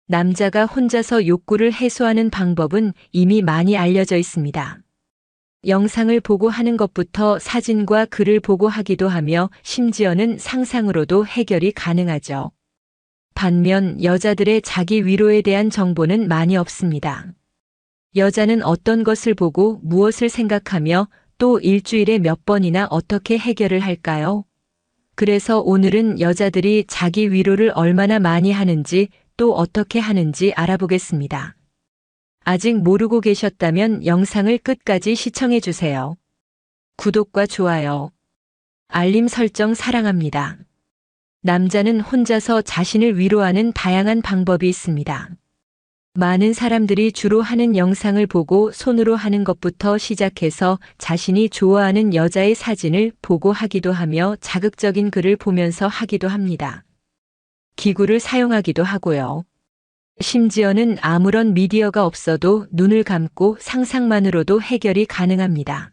남자가 혼자서 욕구를 해소하는 방법은 이미 많이 알려져 있습니다. 영상을 보고 하는 것부터 사진과 글을 보고 하기도 하며 심지어는 상상으로도 해결이 가능하죠. 반면 여자들의 자기 위로에 대한 정보는 많이 없습니다. 여자는 어떤 것을 보고 무엇을 생각하며 또 일주일에 몇 번이나 어떻게 해결을 할까요? 그래서 오늘은 여자들이 자기 위로를 얼마나 많이 하는지 또 어떻게 하는지 알아보겠습니다. 아직 모르고 계셨다면 영상을 끝까지 시청해 주세요. 구독과 좋아요, 알림 설정 사랑합니다. 남자는 혼자서 자신을 위로하는 다양한 방법이 있습니다. 많은 사람들이 주로 하는 영상을 보고 손으로 하는 것부터 시작해서 자신이 좋아하는 여자의 사진을 보고 하기도 하며 자극적인 글을 보면서 하기도 합니다. 기구를 사용하기도 하고요. 심지어는 아무런 미디어가 없어도 눈을 감고 상상만으로도 해결이 가능합니다.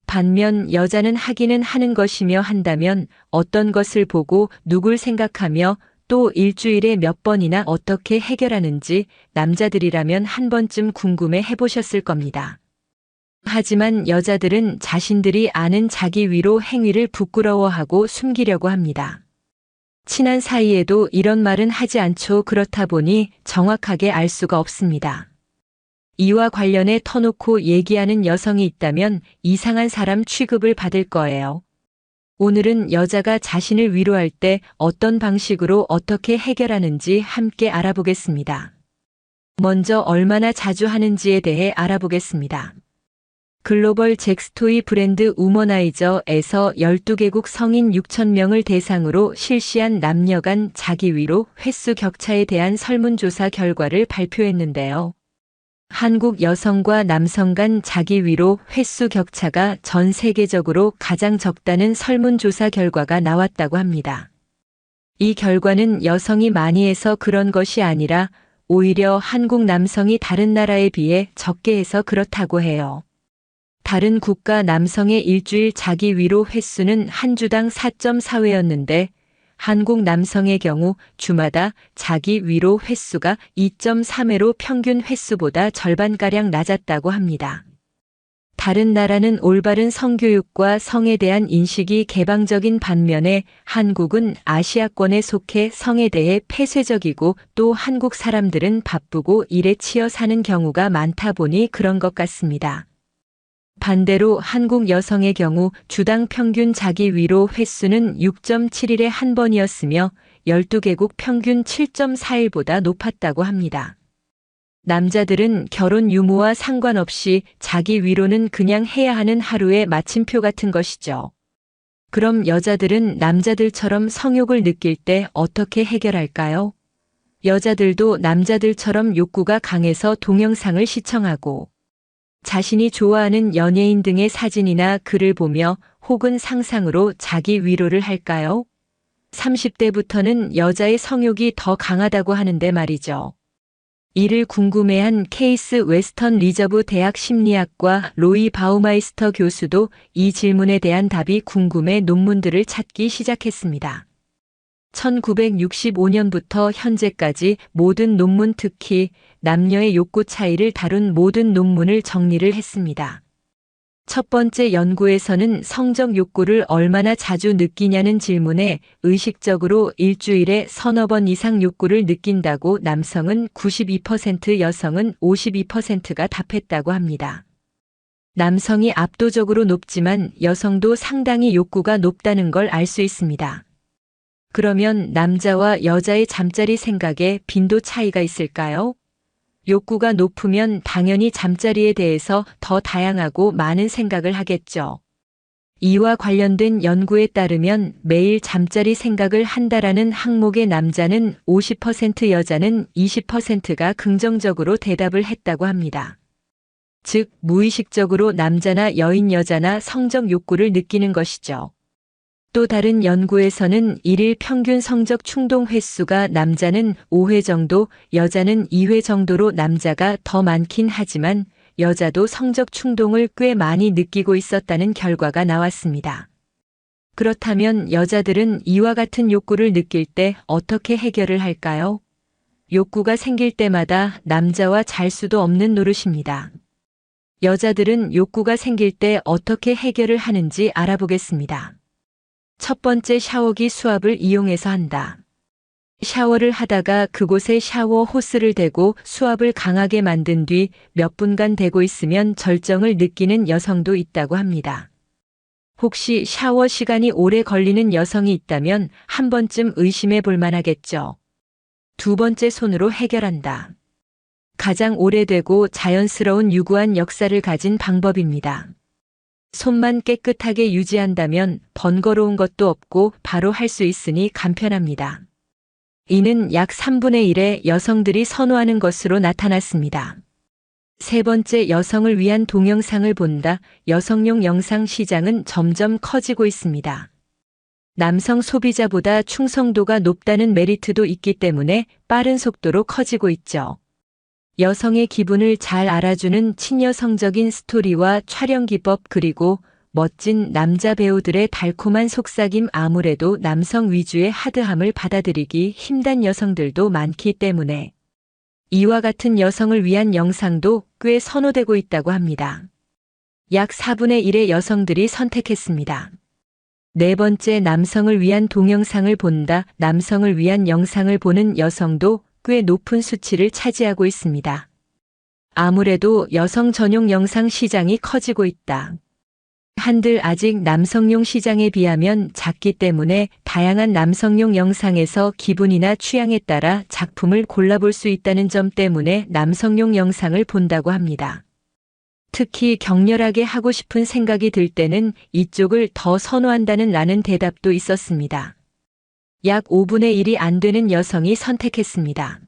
반면 여자는 하기는 하는 것이며 한다면 어떤 것을 보고 누굴 생각하며 또 일주일에 몇 번이나 어떻게 해결하는지 남자들이라면 한 번쯤 궁금해 해보셨을 겁니다. 하지만 여자들은 자신들이 아는 자기 위로 행위를 부끄러워하고 숨기려고 합니다. 친한 사이에도 이런 말은 하지 않죠. 그렇다 보니 정확하게 알 수가 없습니다. 이와 관련해 터놓고 얘기하는 여성이 있다면 이상한 사람 취급을 받을 거예요. 오늘은 여자가 자신을 위로할 때 어떤 방식으로 어떻게 해결하는지 함께 알아보겠습니다. 먼저 얼마나 자주 하는지에 대해 알아보겠습니다. 글로벌 잭스토이 브랜드 우머나이저에서 12개국 성인 6,000명을 대상으로 실시한 남녀 간 자기 위로 횟수 격차에 대한 설문조사 결과를 발표했는데요. 한국 여성과 남성 간 자기 위로 횟수 격차가 전 세계적으로 가장 적다는 설문조사 결과가 나왔다고 합니다. 이 결과는 여성이 많이 해서 그런 것이 아니라 오히려 한국 남성이 다른 나라에 비해 적게 해서 그렇다고 해요. 다른 국가 남성의 일주일 자기 위로 횟수는 한 주당 4.4회였는데 한국 남성의 경우 주마다 자기 위로 횟수가 2.3회로 평균 횟수보다 절반가량 낮았다고 합니다. 다른 나라는 올바른 성교육과 성에 대한 인식이 개방적인 반면에 한국은 아시아권에 속해 성에 대해 폐쇄적이고 또 한국 사람들은 바쁘고 일에 치여 사는 경우가 많다 보니 그런 것 같습니다. 반대로 한국 여성의 경우 주당 평균 자기 위로 횟수는 6.7일에 한 번이었으며 12개국 평균 7.4일보다 높았다고 합니다. 남자들은 결혼 유무와 상관없이 자기 위로는 그냥 해야 하는 하루의 마침표 같은 것이죠. 그럼 여자들은 남자들처럼 성욕을 느낄 때 어떻게 해결할까요? 여자들도 남자들처럼 욕구가 강해서 동영상을 시청하고 자신이 좋아하는 연예인 등의 사진이나 글을 보며 혹은 상상으로 자기 위로를 할까요? 30대부터는 여자의 성욕이 더 강하다고 하는데 말이죠. 이를 궁금해한 케이스 웨스턴 리저브 대학 심리학과 로이 바우마이스터 교수도 이 질문에 대한 답이 궁금해 논문들을 찾기 시작했습니다. 1965년부터 현재까지 모든 논문, 특히 남녀의 욕구 차이를 다룬 모든 논문을 정리를 했습니다. 첫 번째 연구에서는 성적 욕구를 얼마나 자주 느끼냐는 질문에 의식적으로 일주일에 서너 번 이상 욕구를 느낀다고 남성은 92%, 여성은 52%가 답했다고 합니다. 남성이 압도적으로 높지만 여성도 상당히 욕구가 높다는 걸 알 수 있습니다. 그러면 남자와 여자의 잠자리 생각에 빈도 차이가 있을까요? 욕구가 높으면 당연히 잠자리에 대해서 더 다양하고 많은 생각을 하겠죠. 이와 관련된 연구에 따르면 매일 잠자리 생각을 한다라는 항목의 남자는 50%, 여자는 20%가 긍정적으로 대답을 했다고 합니다. 즉, 무의식적으로 남자나 여인, 여자나 성적 욕구를 느끼는 것이죠. 또 다른 연구에서는 일일 평균 성적 충동 횟수가 남자는 5회 정도, 여자는 2회 정도로 남자가 더 많긴 하지만 여자도 성적 충동을 꽤 많이 느끼고 있었다는 결과가 나왔습니다. 그렇다면 여자들은 이와 같은 욕구를 느낄 때 어떻게 해결을 할까요? 욕구가 생길 때마다 남자와 잘 수도 없는 노릇입니다. 여자들은 욕구가 생길 때 어떻게 해결을 하는지 알아보겠습니다. 첫 번째, 샤워기 수압을 이용해서 한다. 샤워를 하다가 그곳에 샤워 호스를 대고 수압을 강하게 만든 뒤 몇 분간 대고 있으면 절정을 느끼는 여성도 있다고 합니다. 혹시 샤워 시간이 오래 걸리는 여성이 있다면 한 번쯤 의심해 볼 만하겠죠. 두 번째, 손으로 해결한다. 가장 오래되고 자연스러운 유구한 역사를 가진 방법입니다. 손만 깨끗하게 유지한다면 번거로운 것도 없고 바로 할 수 있으니 간편합니다. 이는 약 3분의 1의 여성들이 선호하는 것으로 나타났습니다. 세 번째, 여성을 위한 동영상을 본다. 여성용 영상 시장은 점점 커지고 있습니다. 남성 소비자보다 충성도가 높다는 메리트도 있기 때문에 빠른 속도로 커지고 있죠. 여성의 기분을 잘 알아주는 친여성적인 스토리와 촬영 기법, 그리고 멋진 남자 배우들의 달콤한 속삭임, 아무래도 남성 위주의 하드함을 받아들이기 힘든 여성들도 많기 때문에 이와 같은 여성을 위한 영상도 꽤 선호되고 있다고 합니다. 약 4분의 1의 여성들이 선택했습니다. 네 번째, 남성을 위한 동영상을 본다. 남성을 위한 영상을 보는 여성도 꽤 높은 수치를 차지하고 있습니다. 아무래도 여성 전용 영상 시장이 커지고 있다. 한들 아직 남성용 시장에 비하면 작기 때문에 다양한 남성용 영상에서 기분이나 취향에 따라 작품을 골라볼 수 있다는 점 때문에 남성용 영상을 본다고 합니다. 특히 격렬하게 하고 싶은 생각이 들 때는 이쪽을 더 선호한다는 라는 대답도 있었습니다. 약 5분의 1이 안 되는 여성이 선택했습니다.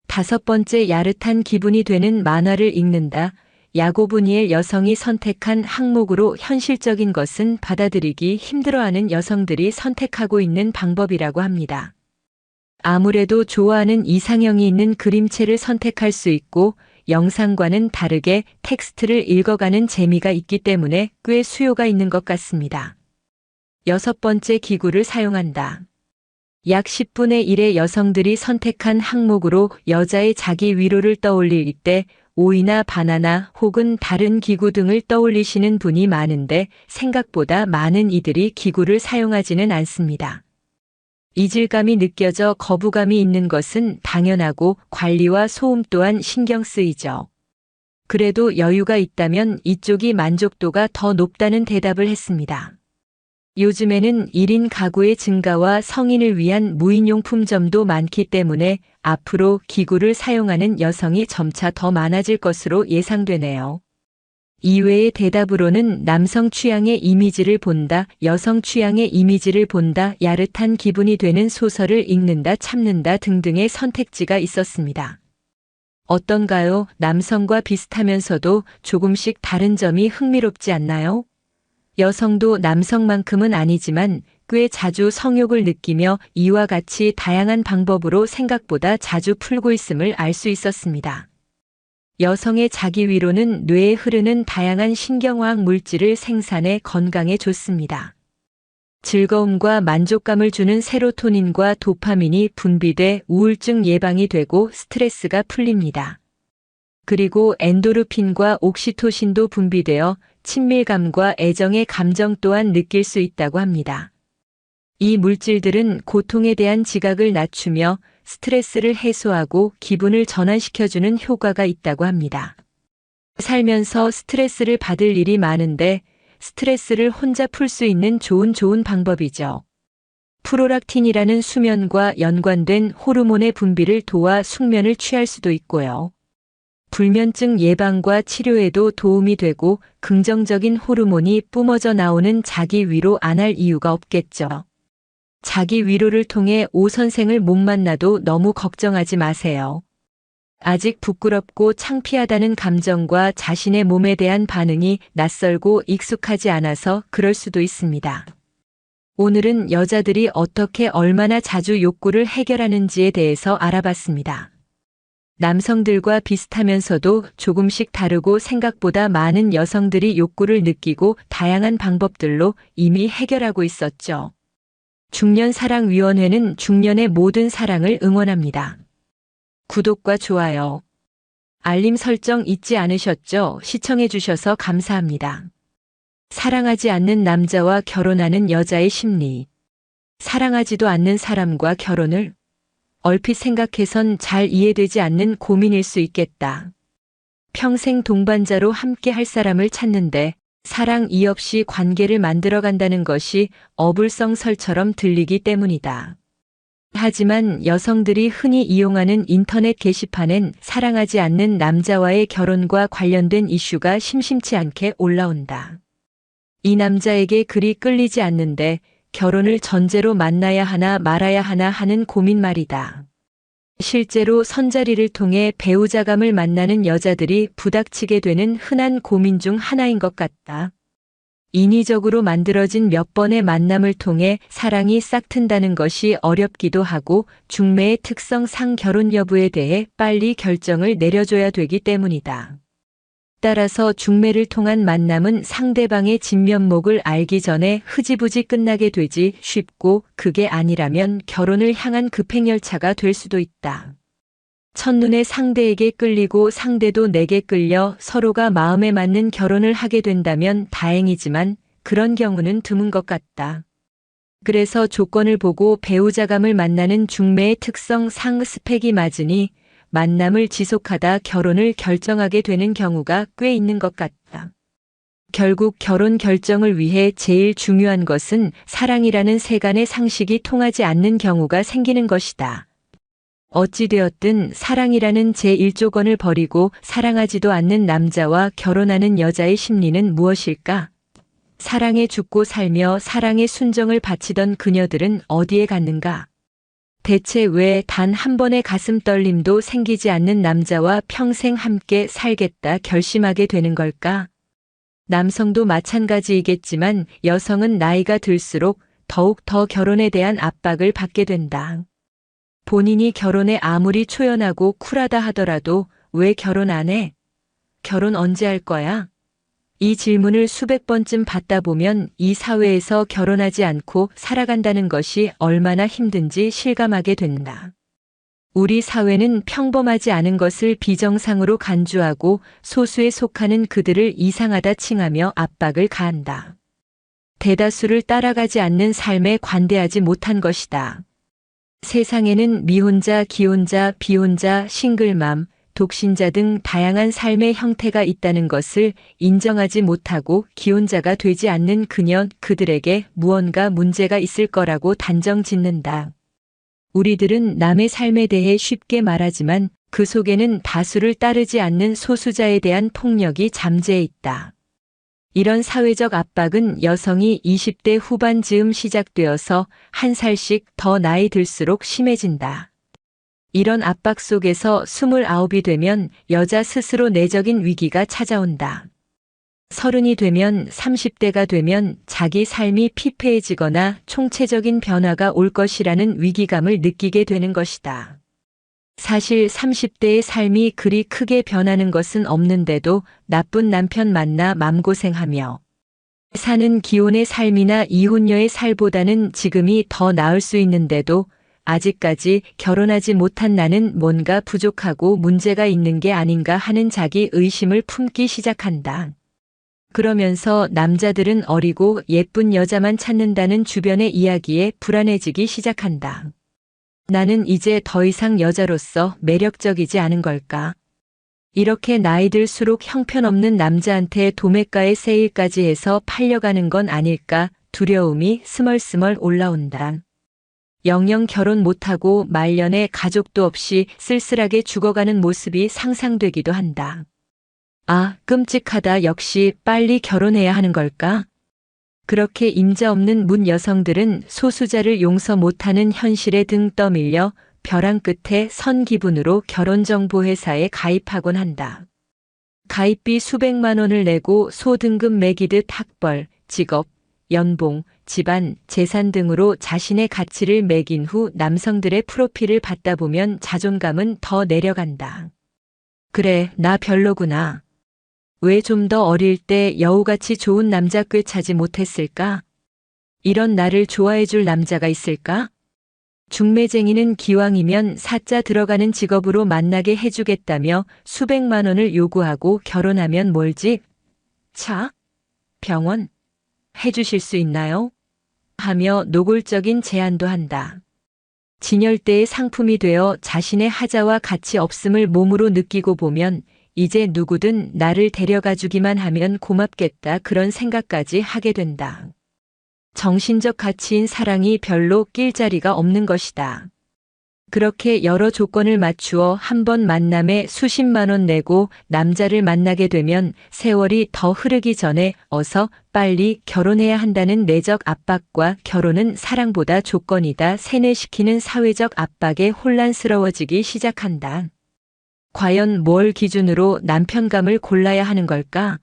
다섯 번째, 야릇한 기분이 되는 만화를 읽는다. 약 5분의 1 여성이 선택한 항목으로 현실적인 것은 받아들이기 힘들어하는 여성들이 선택하고 있는 방법이라고 합니다. 아무래도 좋아하는 이상형이 있는 그림체를 선택할 수 있고 영상과는 다르게 텍스트를 읽어가는 재미가 있기 때문에 꽤 수요가 있는 것 같습니다. 여섯 번째, 기구를 사용한다. 약 10분의 1의 여성들이 선택한 항목으로 여자의 자기 위로를 떠올릴 때 오이나 바나나 혹은 다른 기구 등을 떠올리시는 분이 많은데 생각보다 많은 이들이 기구를 사용하지는 않습니다. 이질감이 느껴져 거부감이 있는 것은 당연하고 관리와 소음 또한 신경 쓰이죠. 그래도 여유가 있다면 이쪽이 만족도가 더 높다는 대답을 했습니다. 요즘에는 1인 가구의 증가와 성인을 위한 무인용품점도 많기 때문에 앞으로 기구를 사용하는 여성이 점차 더 많아질 것으로 예상되네요. 이외의 대답으로는 남성 취향의 이미지를 본다, 여성 취향의 이미지를 본다, 야릇한 기분이 되는 소설을 읽는다, 참는다 등등의 선택지가 있었습니다. 어떤가요? 남성과 비슷하면서도 조금씩 다른 점이 흥미롭지 않나요? 여성도 남성만큼은 아니지만 꽤 자주 성욕을 느끼며 이와 같이 다양한 방법으로 생각보다 자주 풀고 있음을 알 수 있었습니다. 여성의 자기 위로는 뇌에 흐르는 다양한 신경화학 물질을 생산해 건강에 좋습니다. 즐거움과 만족감을 주는 세로토닌과 도파민이 분비돼 우울증 예방이 되고 스트레스가 풀립니다. 그리고 엔도르핀과 옥시토신도 분비되어 친밀감과 애정의 감정 또한 느낄 수 있다고 합니다. 이 물질들은 고통에 대한 지각을 낮추며 스트레스를 해소하고 기분을 전환시켜주는 효과가 있다고 합니다. 살면서 스트레스를 받을 일이 많은데 스트레스를 혼자 풀 수 있는 좋은 방법이죠. 프로락틴이라는 수면과 연관된 호르몬의 분비를 도와 숙면을 취할 수도 있고요. 불면증 예방과 치료에도 도움이 되고 긍정적인 호르몬이 뿜어져 나오는 자기 위로 안 할 이유가 없겠죠. 자기 위로를 통해 오 선생을 못 만나도 너무 걱정하지 마세요. 아직 부끄럽고 창피하다는 감정과 자신의 몸에 대한 반응이 낯설고 익숙하지 않아서 그럴 수도 있습니다. 오늘은 여자들이 어떻게 얼마나 자주 욕구를 해결하는지에 대해서 알아봤습니다. 남성들과 비슷하면서도 조금씩 다르고 생각보다 많은 여성들이 욕구를 느끼고 다양한 방법들로 이미 해결하고 있었죠. 중년사랑위원회는 중년의 모든 사랑을 응원합니다. 구독과 좋아요, 알림 설정 잊지 않으셨죠? 시청해주셔서 감사합니다. 사랑하지 않는 남자와 결혼하는 여자의 심리. 사랑하지도 않는 사람과 결혼을 얼핏 생각해선 잘 이해되지 않는 고민일 수 있겠다. 평생 동반자로 함께 할 사람을 찾는데 사랑 이 없이 관계를 만들어간다는 것이 어불성설처럼 들리기 때문이다. 하지만 여성들이 흔히 이용하는 인터넷 게시판엔 사랑하지 않는 남자와의 결혼과 관련된 이슈가 심심치 않게 올라온다. 이 남자에게 그리 끌리지 않는데 결혼을 전제로 만나야 하나 말아야 하나 하는 고민 말이다. 실제로 선자리를 통해 배우자감을 만나는 여자들이 부닥치게 되는 흔한 고민 중 하나인 것 같다. 인위적으로 만들어진 몇 번의 만남을 통해 사랑이 싹튼다는 것이 어렵기도 하고 중매의 특성상 결혼 여부에 대해 빨리 결정을 내려줘야 되기 때문이다. 따라서 중매를 통한 만남은 상대방의 진면목을 알기 전에 흐지부지 끝나게 되지 쉽고 그게 아니라면 결혼을 향한 급행열차가 될 수도 있다. 첫눈에 상대에게 끌리고 상대도 내게 끌려 서로가 마음에 맞는 결혼을 하게 된다면 다행이지만 그런 경우는 드문 것 같다. 그래서 조건을 보고 배우자감을 만나는 중매의 특성상 스펙이 맞으니 만남을 지속하다 결혼을 결정하게 되는 경우가 꽤 있는 것 같다. 결국 결혼 결정을 위해 제일 중요한 것은 사랑이라는 세간의 상식이 통하지 않는 경우가 생기는 것이다. 어찌되었든 사랑이라는 제1조건을 버리고 사랑하지도 않는 남자와 결혼하는 여자의 심리는 무엇일까? 사랑에 죽고 살며 사랑의 순정을 바치던 그녀들은 어디에 갔는가? 대체 왜 단 한 번의 가슴 떨림도 생기지 않는 남자와 평생 함께 살겠다 결심하게 되는 걸까? 남성도 마찬가지이겠지만 여성은 나이가 들수록 더욱 더 결혼에 대한 압박을 받게 된다. 본인이 결혼에 아무리 초연하고 쿨하다 하더라도 왜 결혼 안 해? 결혼 언제 할 거야? 이 질문을 수백 번쯤 받다 보면 이 사회에서 결혼하지 않고 살아간다는 것이 얼마나 힘든지 실감하게 된다. 우리 사회는 평범하지 않은 것을 비정상으로 간주하고 소수에 속하는 그들을 이상하다 칭하며 압박을 가한다. 대다수를 따라가지 않는 삶에 관대하지 못한 것이다. 세상에는 미혼자, 기혼자, 비혼자, 싱글맘, 독신자 등 다양한 삶의 형태가 있다는 것을 인정하지 못하고 기혼자가 되지 않는 그들에게 무언가 문제가 있을 거라고 단정 짓는다. 우리들은 남의 삶에 대해 쉽게 말하지만 그 속에는 다수를 따르지 않는 소수자에 대한 폭력이 잠재해 있다. 이런 사회적 압박은 여성이 20대 후반 즈음 시작되어서 한 살씩 더 나이 들수록 심해진다. 이런 압박 속에서 29이 되면 여자 스스로 내적인 위기가 찾아온다. 30이 되면 30대가 되면 자기 삶이 피폐해지거나 총체적인 변화가 올 것이라는 위기감을 느끼게 되는 것이다. 사실 30대의 삶이 그리 크게 변하는 것은 없는데도 나쁜 남편 만나 맘고생하며 사는 기혼의 삶이나 이혼녀의 살보다는 지금이 더 나을 수 있는데도 아직까지 결혼하지 못한 나는 뭔가 부족하고 문제가 있는 게 아닌가 하는 자기 의심을 품기 시작한다. 그러면서 남자들은 어리고 예쁜 여자만 찾는다는 주변의 이야기에 불안해지기 시작한다. 나는 이제 더 이상 여자로서 매력적이지 않은 걸까? 이렇게 나이 들수록 형편없는 남자한테 도매가의 세일까지 해서 팔려가는 건 아닐까 두려움이 스멀스멀 올라온다. 영영 결혼 못하고 말년에 가족도 없이 쓸쓸하게 죽어가는 모습이 상상되기도 한다. 아, 끔찍하다. 역시 빨리 결혼해야 하는 걸까? 그렇게 임자 없는 문 여성들은 소수자를 용서 못하는 현실에 등 떠밀려 벼랑 끝에 선 기분으로 결혼정보회사에 가입하곤 한다. 가입비 수백만 원을 내고 소등급 매기듯 학벌, 직업, 연봉, 집안, 재산 등으로 자신의 가치를 매긴 후 남성들의 프로필을 받다 보면 자존감은 더 내려간다. 그래, 나 별로구나. 왜 좀 더 어릴 때 여우같이 좋은 남자 꿰차지 못했을까? 이런 나를 좋아해 줄 남자가 있을까? 중매쟁이는 기왕이면 사자 들어가는 직업으로 만나게 해주겠다며 수백만 원을 요구하고 결혼하면 뭘지? 차? 병원? 해주실 수 있나요? 하며 노골적인 제안도 한다. 진열대의 상품이 되어 자신의 하자와 가치 없음을 몸으로 느끼고 보면 이제 누구든 나를 데려가 주기만 하면 고맙겠다 그런 생각까지 하게 된다. 정신적 가치인 사랑이 별로 낄 자리가 없는 것이다. 그렇게 여러 조건을 맞추어 한 번 만남에 수십만 원 내고 남자를 만나게 되면 세월이 더 흐르기 전에 어서 빨리 결혼해야 한다는 내적 압박과 결혼은 사랑보다 조건이다 세뇌시키는 사회적 압박에 혼란스러워지기 시작한다. 과연 뭘 기준으로 남편감을 골라야 하는 걸까?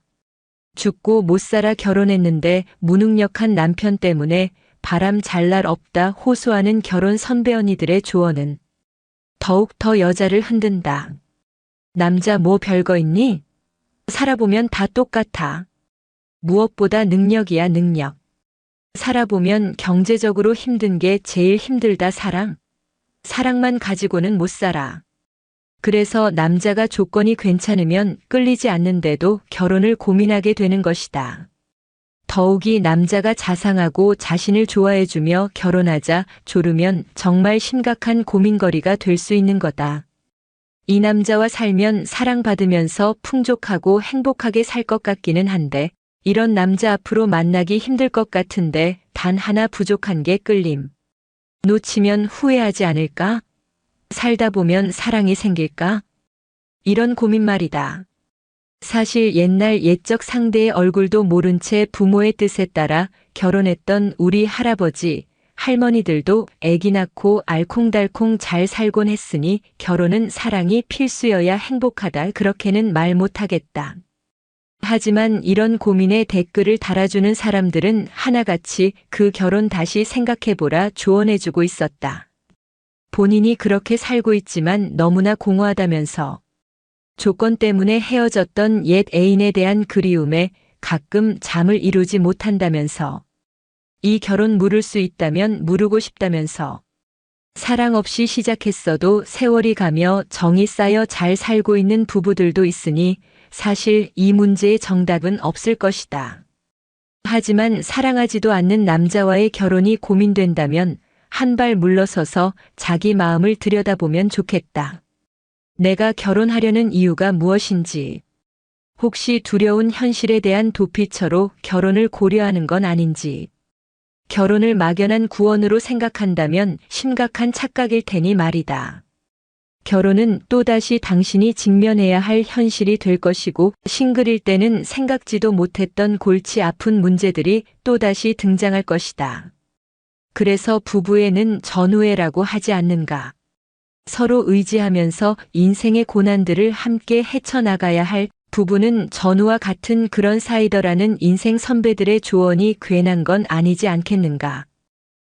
죽고 못 살아 결혼했는데 무능력한 남편 때문에 바람 잘 날 없다 호소하는 결혼 선배 언니들의 조언은 더욱 더 여자를 흔든다. 남자 뭐 별거 있니? 살아보면 다 똑같아. 무엇보다 능력이야 능력. 살아보면 경제적으로 힘든 게 제일 힘들다 사랑. 사랑만 가지고는 못 살아. 그래서 남자가 조건이 괜찮으면 끌리지 않는데도 결혼을 고민하게 되는 것이다. 더욱이 남자가 자상하고 자신을 좋아해주며 결혼하자 조르면 정말 심각한 고민거리가 될 수 있는 거다. 이 남자와 살면 사랑받으면서 풍족하고 행복하게 살 것 같기는 한데 이런 남자 앞으로 만나기 힘들 것 같은데 단 하나 부족한 게 끌림. 놓치면 후회하지 않을까? 살다 보면 사랑이 생길까? 이런 고민 말이다. 사실 옛날 옛적 상대의 얼굴도 모른 채 부모의 뜻에 따라 결혼했던 우리 할아버지, 할머니들도 아기 낳고 알콩달콩 잘 살곤 했으니 결혼은 사랑이 필수여야 행복하다 그렇게는 말 못하겠다. 하지만 이런 고민에 댓글을 달아주는 사람들은 하나같이 그 결혼 다시 생각해보라 조언해주고 있었다. 본인이 그렇게 살고 있지만 너무나 공허하다면서 조건 때문에 헤어졌던 옛 애인에 대한 그리움에 가끔 잠을 이루지 못한다면서 이 결혼 물을 수 있다면 무르고 싶다면서 사랑 없이 시작했어도 세월이 가며 정이 쌓여 잘 살고 있는 부부들도 있으니 사실 이 문제의 정답은 없을 것이다. 하지만 사랑하지도 않는 남자와의 결혼이 고민된다면 한 발 물러서서 자기 마음을 들여다보면 좋겠다. 내가 결혼하려는 이유가 무엇인지, 혹시 두려운 현실에 대한 도피처로 결혼을 고려하는 건 아닌지, 결혼을 막연한 구원으로 생각한다면 심각한 착각일 테니 말이다. 결혼은 또다시 당신이 직면해야 할 현실이 될 것이고 싱글일 때는 생각지도 못했던 골치 아픈 문제들이 또다시 등장할 것이다. 그래서 부부에는 전우애라고 하지 않는가. 서로 의지하면서 인생의 고난들을 함께 헤쳐나가야 할 부부는 전우와 같은 그런 사이더라는 인생 선배들의 조언이 괜한 건 아니지 않겠는가.